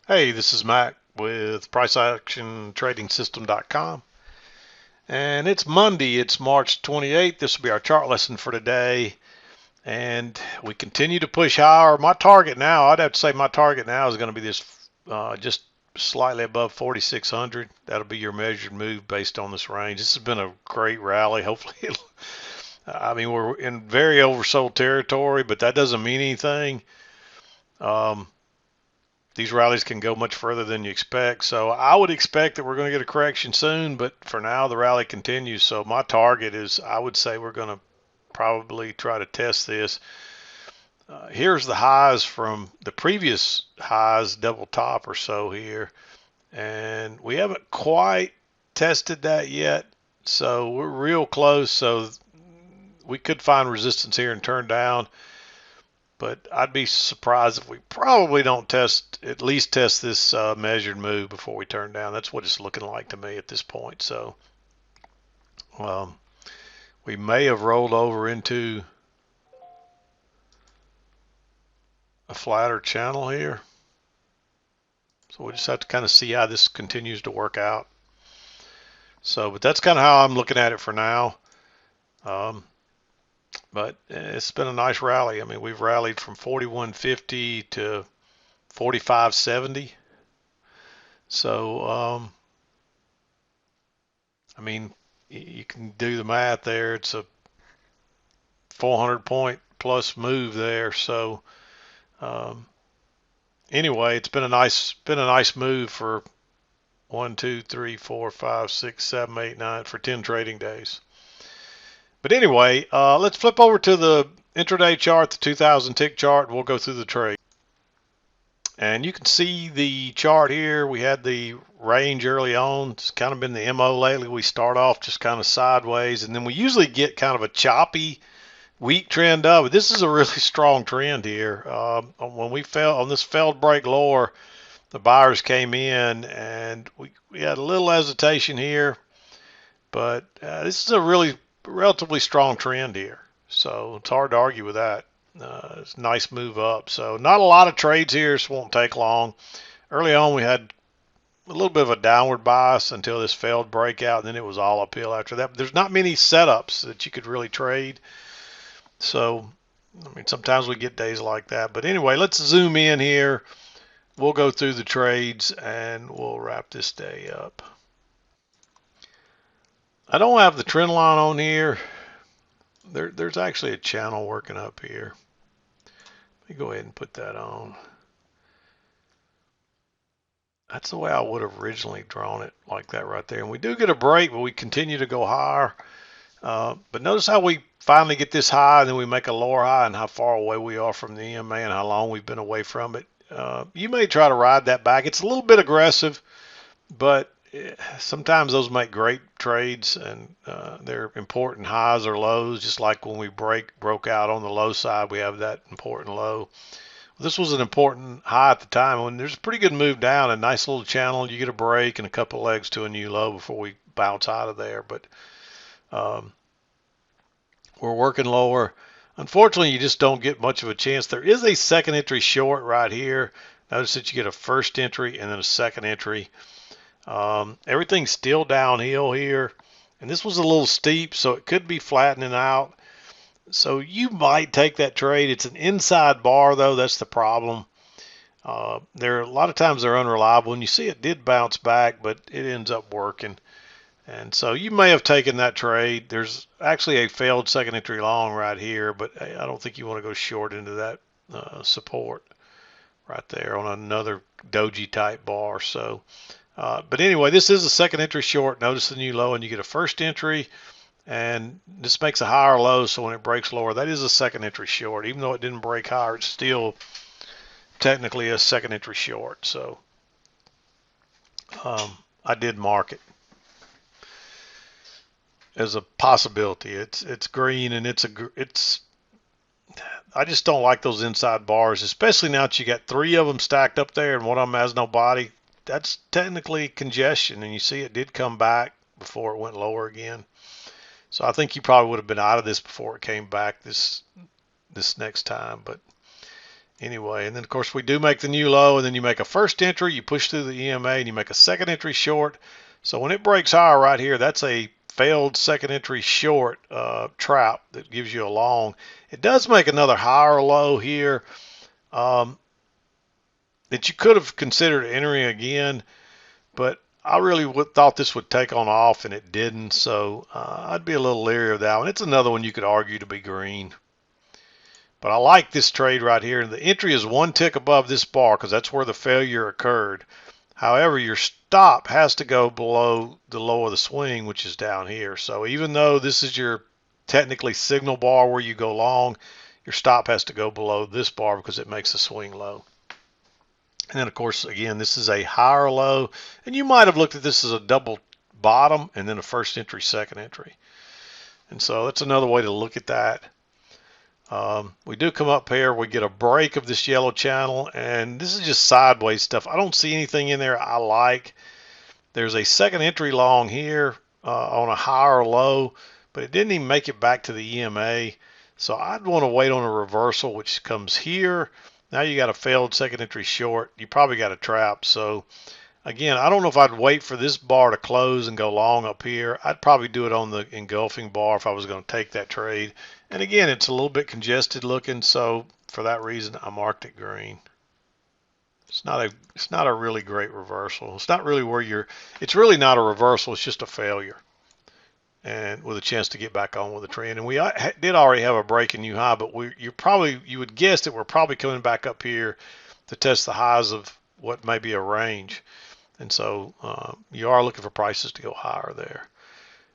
Hey, this is Mac with PriceActionTradingSystem.com, and it's Monday. It's March 28th. This will be our chart lesson for today, and we continue to push higher. My target now, I'd have to say my target now is going to be this just slightly above 4,600. That'll be your measured move based on this range. This has been a great rally. Hopefully, I mean, we're in very oversold territory, but that doesn't mean anything. Um, these rallies can go much further than you expect. So I would expect that we're going to get a correction soon, but for now the rally continues. So my target is, I would say we're going to probably try to test this. Here's the highs from the previous highs, double top or so here, and we haven't quite tested that yet. So we're real close. So we could find resistance here and turn down. But I'd be surprised if we probably don't at least test this measured move before we turn down. That's what it's looking like to me at this point. So um, we may have rolled over into a flatter channel here. So we just have to kind of see how this continues to work out. So, but that's kind of how I'm looking at it for now. Um, but it's been a nice rally. I mean, we've rallied from 41.50 to 45.70. So, I mean, you can do the math there. It's a 400 point plus move there. So um, anyway, it's been a nice move for 1, 2, 3, 4, 5, 6, 7, 8, 9 for 10 trading days. But anyway, let's flip over to the intraday chart, the 2000 tick chart, and we'll go through the trade. And you can see the chart here. We had the range early on. It's kind of been the MO lately. We start off just kind of sideways, and then we usually get kind of a choppy weak trend up. This is a really strong trend here. When we fell on this failed break lower, the buyers came in, and we had a little hesitation here, but this is a really relatively strong trend here. So it's hard to argue with that. It's a nice move up. So not a lot of trades here. This won't take long. Early on, we had a little bit of a downward bias until this failed breakout, and then it was all uphill after that. But there's not many setups that you could really trade. So, I mean, sometimes we get days like that. But anyway, let's zoom in here. We'll go through the trades and we'll wrap this day up. I don't have the trend line on here. There's actually a channel working up here. Let me go ahead and put that on. That's the way I would have originally drawn it, like that right there. And we do get a break, but we continue to go higher. But notice how we finally get this high, and then we make a lower high, and how far away we are from the EMA and how long we've been away from it. You may try to ride that back. It's a little bit aggressive, but sometimes those make great trades, and they're important highs or lows. Just like when we broke out on the low side, we have that important low. This was an important high at the time. When there's a pretty good move down, a nice little channel, you get a break and a couple of legs to a new low before we bounce out of there. But um, we're working lower. Unfortunately, you just don't get much of a chance. There is a second entry short right here. Notice that you get a first entry and then a second entry. Everything's still downhill here. And this was a little steep, so it could be flattening out. So you might take that trade. It's an inside bar, though. That's the problem. There a lot of times they're unreliable. And you see it did bounce back, but it ends up working. And so you may have taken that trade. There's actually a failed second entry long right here, but I don't think you want to go short into that support right there on another doji type bar. So, but anyway, this is a second entry short. Notice the new low, and you get a first entry, and this makes a higher low. So when it breaks lower, that is a second entry short. Even though it didn't break higher, it's still technically a second entry short. So I did mark it as a possibility. It's green, and it's I just don't like those inside bars, especially now that you got three of them stacked up there and one of them has no body. That's technically congestion, and you see it did come back before it went lower again. So I think you probably would have been out of this before it came back this next time. But anyway. And then of course we do make the new low, and then you make a first entry, you push through the EMA, and you make a second entry short. So when it breaks higher right here, that's a failed second entry short trap that gives you a long. It does make another higher low here that you could have considered entering again, but I really thought this would take on off, and it didn't. So I'd be a little leery of that one. It's another one you could argue to be green. But I like this trade right here. And the entry is one tick above this bar because that's where the failure occurred. However, your stop has to go below the low of the swing, which is down here. So even though this is your technically signal bar where you go long, your stop has to go below this bar because it makes the swing low. And then, of course, again, this is a higher low. And you might have looked at this as a double bottom and then a first entry, second entry. And so that's another way to look at that. We do come up here, we get a break of this yellow channel, and this is just sideways stuff. I don't see anything in there I like. There's a second entry long here on a higher low, but it didn't even make it back to the EMA. So I'd want to wait on a reversal, which comes here. Now you got a failed second entry short. You probably got a trap. So again, I don't know if I'd wait for this bar to close and go long up here. I'd probably do it on the engulfing bar if I was going to take that trade. And again, it's a little bit congested looking, so for that reason, I marked it green. It's not a really great reversal. It's not really where it's really not a reversal. It's just a failure, and with a chance to get back on with the trend. And we did already have a break in new high, but you would guess that we're probably coming back up here to test the highs of what may be a range. And so you are looking for prices to go higher there.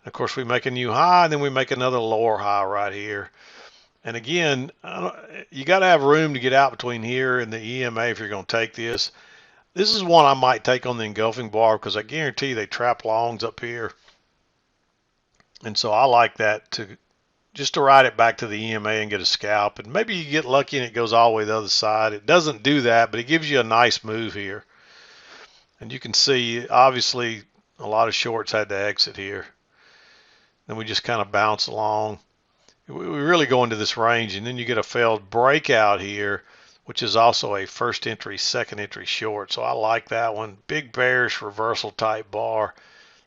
And of course, we make a new high, and then we make another lower high right here. And again, you got to have room to get out between here and the EMA if you're going to take this. This is one I might take on the engulfing bar because I guarantee they trap longs up here. And so I like that just to ride it back to the EMA and get a scalp. And maybe you get lucky and it goes all the way to the other side. It doesn't do that, but it gives you a nice move here. And you can see, obviously, a lot of shorts had to exit here. Then we just kind of bounce along. We really go into this range, and then you get a failed breakout here, which is also a first entry, second entry short. So I like that one. Big bearish reversal type bar.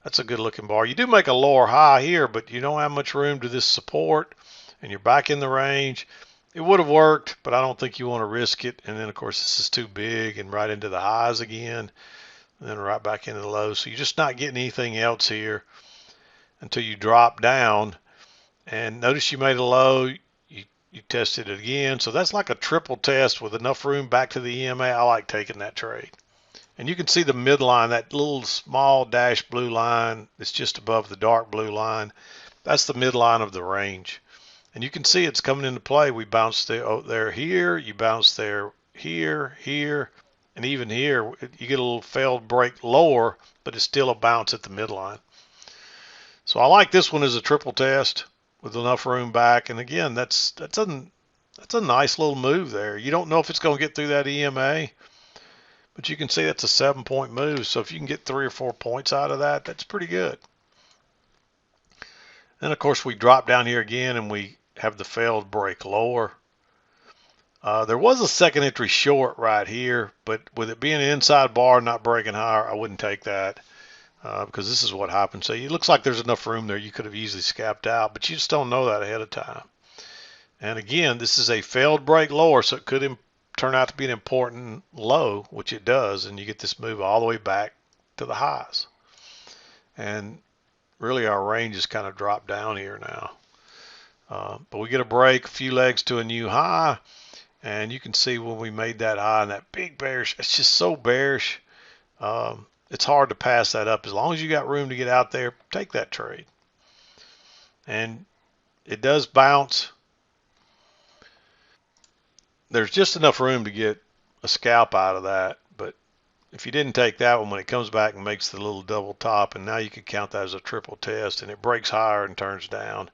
That's a good looking bar. You do make a lower high here, but you don't have much room to this support, and you're back in the range. It would have worked, but I don't think you want to risk it. And then, of course, this is too big and right into the highs again, and then right back into the lows. So you're just not getting anything else here until you drop down. And notice you made a low, you tested it again. So that's like a triple test with enough room back to the EMA. I like taking that trade. And you can see the midline, that little small dashed blue line that's just above the dark blue line. That's the midline of the range. And you can see it's coming into play. We bounced there here, you bounce there here, here, and even here. You get a little failed break lower, but it's still a bounce at the midline. So I like this one as a triple test with enough room back. And again, that's a nice little move there. You don't know if it's going to get through that EMA, but you can see that's a 7-point move. So if you can get 3 or 4 points out of that, that's pretty good. Then of course we drop down here again and we have the failed break lower. There was a second entry short right here, but with it being an inside bar not breaking higher, I wouldn't take that. Because this is what happened. So it looks like there's enough room there. You could have easily scapped out, but you just don't know that ahead of time. And again, this is a failed break lower, so it could turn out to be an important low, which it does, and you get this move all the way back to the highs. And really our range is kind of dropped down here now. But we get a break, a few legs to a new high, and you can see when we made that high and that big bearish, it's just so bearish. It's hard to pass that up. As long as you got room to get out there, take that trade. And it does bounce. There's just enough room to get a scalp out of that. But if you didn't take that one, when it comes back and makes the little double top, and now you could count that as a triple test, and it breaks higher and turns down.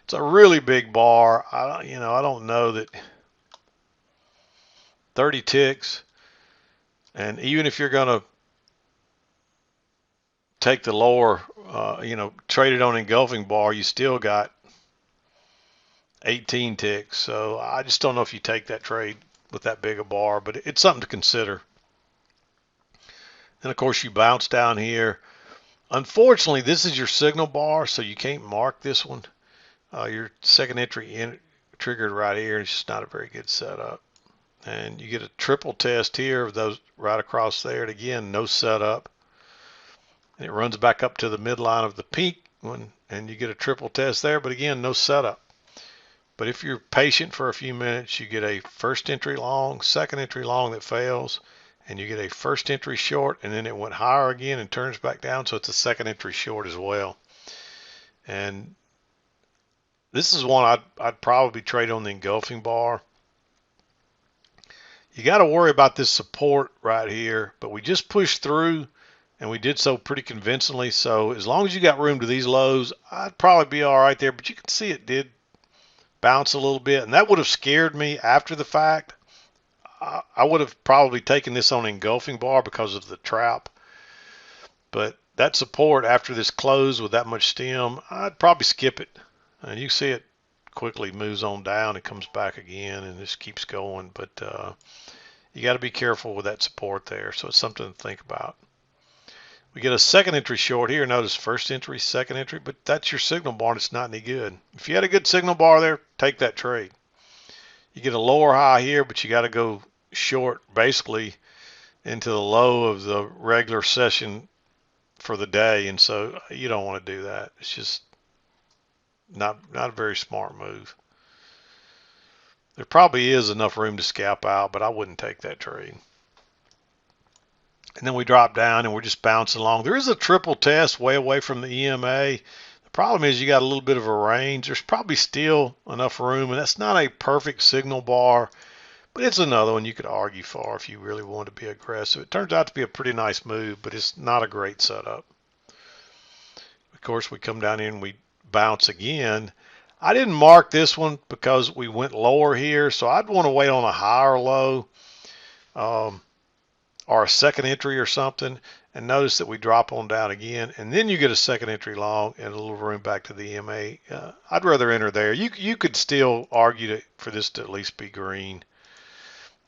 It's a really big bar. I don't know that 30 ticks. And even if you're going to take the lower, trade it on engulfing bar, you still got 18 ticks. So I just don't know if you take that trade with that big a bar, but it's something to consider. And of course you bounce down here. Unfortunately, this is your signal bar, so you can't mark this one. Your second entry triggered right here. It's just not a very good setup. And you get a triple test here of those right across there. And again, no setup. And it runs back up to the midline of the pink one, and you get a triple test there, but again, no setup. But if you're patient for a few minutes, you get a first entry long, second entry long that fails, and you get a first entry short, and then it went higher again and turns back down, so it's a second entry short as well. And this is one I'd probably trade on the engulfing bar. You got to worry about this support right here, but we just pushed through, and we did so pretty convincingly. So as long as you got room to these lows, I'd probably be all right there. But you can see it did bounce a little bit, and that would have scared me after the fact. I would have probably taken this on engulfing bar because of the trap. But that support after this close with that much stem, I'd probably skip it. And you see it quickly moves on down. It comes back again, and this keeps going. But you got to be careful with that support there. So it's something to think about. We get a second entry short here. Notice first entry, second entry, but that's your signal bar and it's not any good. If you had a good signal bar there, take that trade. You get a lower high here, but you got to go short basically into the low of the regular session for the day. And so you don't want to do that. It's just not a very smart move. There probably is enough room to scalp out, but I wouldn't take that trade. And then we drop down and we're just bouncing along. There is a triple test way away from the EMA. The problem is you got a little bit of a range. There's probably still enough room, and that's not a perfect signal bar, but it's another one you could argue for if you really want to be aggressive. It turns out to be a pretty nice move, but it's not a great setup. Of course, we come down here and we bounce again. I didn't mark this one because we went lower here, so I'd want to wait on a higher low or a second entry or something, and notice that we drop on down again, and then you get a second entry long and a little room back to the EMA. I'd rather enter there. You could still argue for this to at least be green.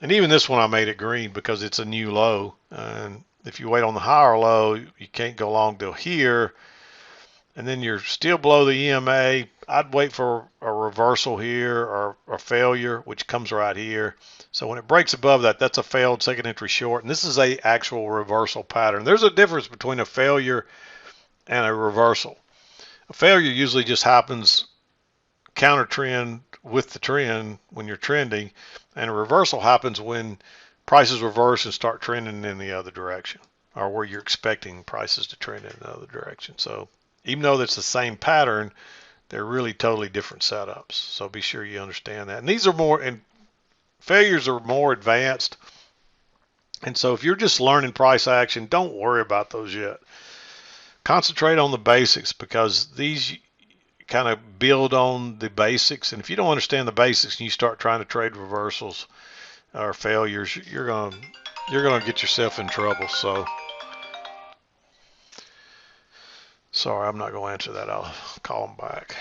And even this one I made it green because it's a new low. And if you wait on the higher low, you can't go long till here. And then you're still below the EMA. I'd wait for a reversal here or a failure, which comes right here. So when it breaks above that, that's a failed second entry short. And this is a actual reversal pattern. There's a difference between a failure and a reversal. A failure usually just happens counter trend with the trend when you're trending. And a reversal happens when prices reverse and start trending in the other direction, or where you're expecting prices to trend in the other direction. So even though it's the same pattern, they're really totally different setups. So be sure you understand that. And these are more, and failures are more advanced. And so if you're just learning price action, don't worry about those yet. Concentrate on the basics, because these kind of build on the basics. And if you don't understand the basics and you start trying to trade reversals or failures, you're gonna get yourself in trouble. So sorry, I'm not going to answer that. I'll call them back.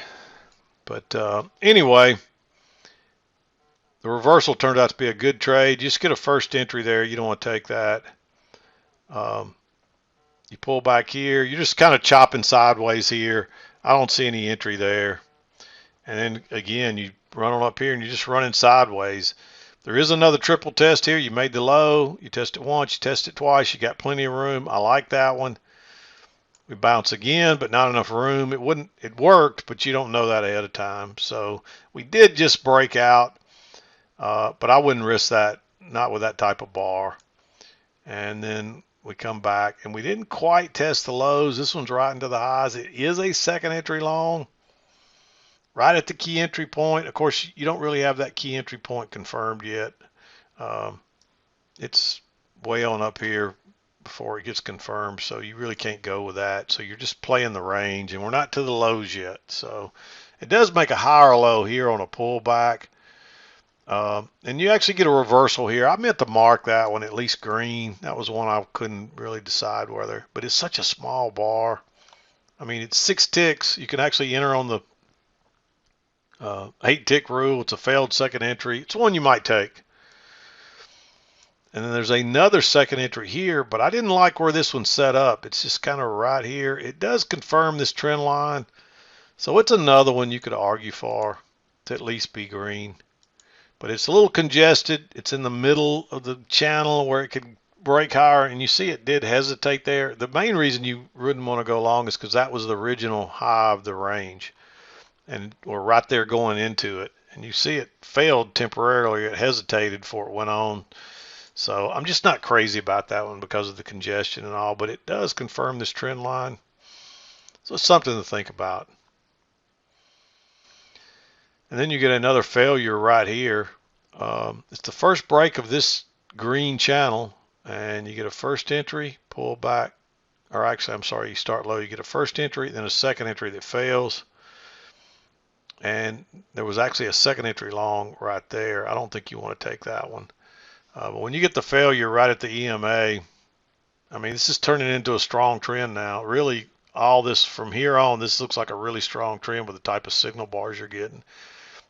But anyway, the reversal turned out to be a good trade. Just get a first entry there. You don't want to take that. You pull back here. You're just kind of chopping sideways here. I don't see any entry there. And then again, you run on up here and you're just running sideways. There is another triple test here. You made the low. You test it once. You test it twice. You got plenty of room. I like that one. We bounce again, but not enough room. It worked, but you don't know that ahead of time. So we did just break out, but I wouldn't risk that, not with that type of bar. And then we come back, and we didn't quite test the lows. This one's right into the highs. It is a second entry long, right at the key entry point. Of course, you don't really have that key entry point confirmed yet. It's way on up here before it gets confirmed, so you really can't go with that. So you're just playing the range, and we're not to the lows yet. So it does make a higher low here on a pullback, and you actually get a reversal here. I meant to mark that one at least green. That was one I couldn't really decide whether, but it's such a small bar. I mean, it's 6 ticks. You can actually enter on the 8 tick rule. It's a failed second entry. It's one you might take. And then there's another second entry here, but I didn't like where this one's set up. It's just kind of right here. It does confirm this trend line. So it's another one you could argue for to at least be green. But it's a little congested. It's in the middle of the channel where it could break higher. And you see it did hesitate there. The main reason you wouldn't want to go long is because that was the original high of the range. And we're right there going into it. And you see it failed temporarily. It hesitated before it went on. So I'm just not crazy about that one because of the congestion and all, but it does confirm this trend line. So it's something to think about. And then you get another failure right here. It's the first break of this green channel, and you get a first entry, pull back, or actually, I'm sorry, you start low. You get a first entry, then a second entry that fails. And there was actually a second entry long right there. I don't think you want to take that one. But when you get the failure right at the EMA, I mean, this is turning into a strong trend now. Really, all this from here on, this looks like a really strong trend with the type of signal bars you're getting.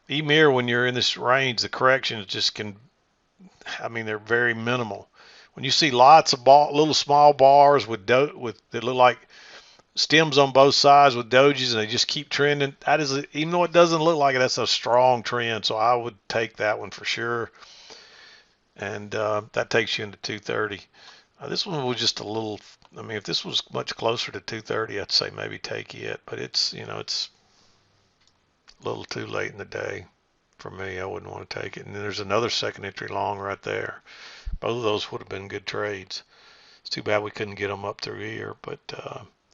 EMIR, when you're in this range, the corrections just can, I mean, they're very minimal. When you see lots of little small bars with that look like stems on both sides with dojis and they just keep trending, that is, even though it doesn't look like it, that's a strong trend. So I would take that one for sure. And that takes you into 230. This one was just a little, I mean, if this was much closer to 230, I'd say maybe take it, but it's, you know, it's a little too late in the day for me. I wouldn't want to take it. And then there's another second entry long right there. Both of those would have been good trades. It's too bad we couldn't get them up through here, but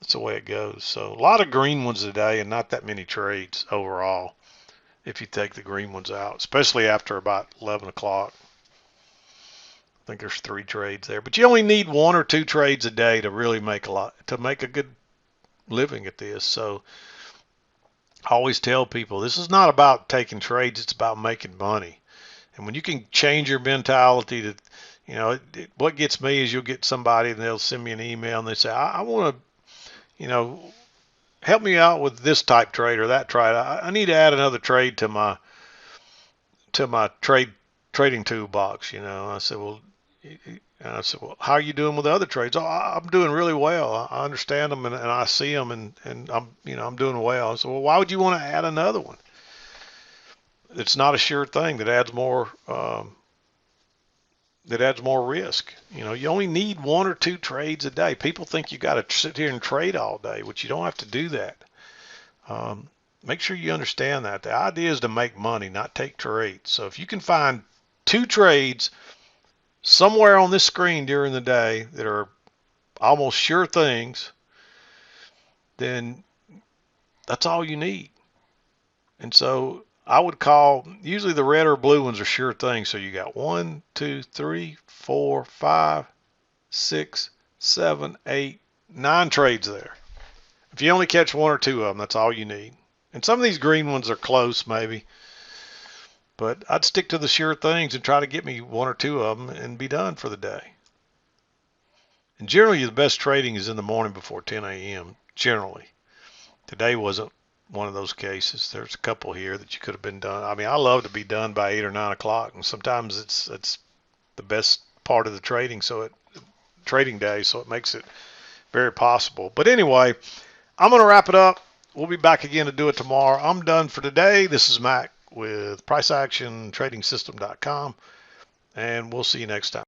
that's the way it goes. So a lot of green ones today and not that many trades overall if you take the green ones out, especially after about 11 o'clock. I think there's 3 trades there, but you only need 1 or 2 trades a day to really make a good living at this. So I always tell people this is not about taking trades, it's about making money. And when you can change your mentality to, you know, what gets me is you'll get somebody and they'll send me an email and they say, I want to, you know, help me out with this type trade or that trade. I need to add another trade to my trading toolbox, you know. I said, well, how are you doing with the other trades? Oh, I'm doing really well. I understand them and I see them and I'm doing well. I said, well, why would you want to add another one? It's not a sure thing that adds more risk. You know, you only need 1 or 2 trades a day. People think you got to sit here and trade all day, which you don't have to do that. Make sure you understand that. The idea is to make money, not take trades. So if you can find 2 trades somewhere on this screen during the day that are almost sure things, then that's all you need. And so I would call, usually the red or blue ones are sure things. So you got 1, 2, 3, 4, 5, 6, 7, 8, 9 trades there. If you only catch 1 or 2 of them, that's all you need. And some of these green ones are close maybe, but I'd stick to the sure things and try to get me 1 or 2 of them and be done for the day. And generally the best trading is in the morning before 10 a.m. generally. Today wasn't one of those cases. There's a couple here that you could have been done. I mean, I love to be done by 8 or 9 o'clock, and sometimes it's the best part of the trading day, so it makes it very possible. But anyway, I'm going to wrap it up. We'll be back again to do it tomorrow. I'm done for today. This is Mac with PriceActionTradingSystem.com, and we'll see you next time.